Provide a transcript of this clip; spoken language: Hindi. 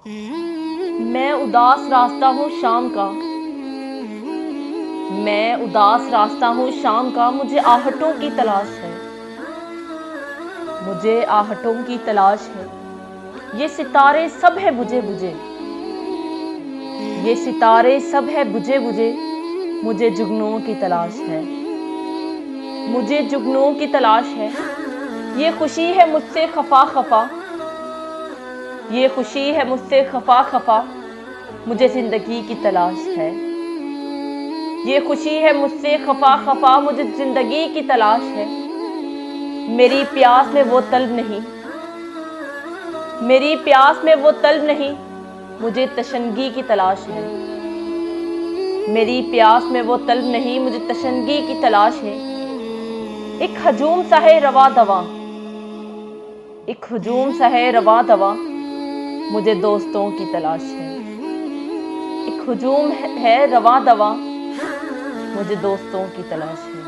मैं उदास रास्ता हूँ शाम का, मैं उदास रास्ता हूँ शाम का, मुझे आहटों की तलाश है, मुझे आहटों की तलाश है। ये सितारे सब है बुझे बुझे, ये सितारे सब है बुझे बुझे, मुझे जुगनुओं की तलाश है, मुझे जुगनुओं की तलाश है। ये खुशी है मुझसे खफा खफा, ये खुशी है मुझसे खफा खफा, मुझे जिंदगी की तलाश है। ये खुशी है मुझसे खफा खफा, मुझे जिंदगी की तलाश है। मेरी प्यास में वो तलब नहीं, मेरी प्यास में वो तलब नहीं, मुझे तशनगी की तलाश है। मेरी प्यास में वो तलब नहीं, मुझे तशनगी की तलाश है। एक हजूम सा है रवा दवा, एक हजूम सा है रवा दवा, मुझे दोस्तों की तलाश है। एक हजूम है रवा दवा, मुझे दोस्तों की तलाश है।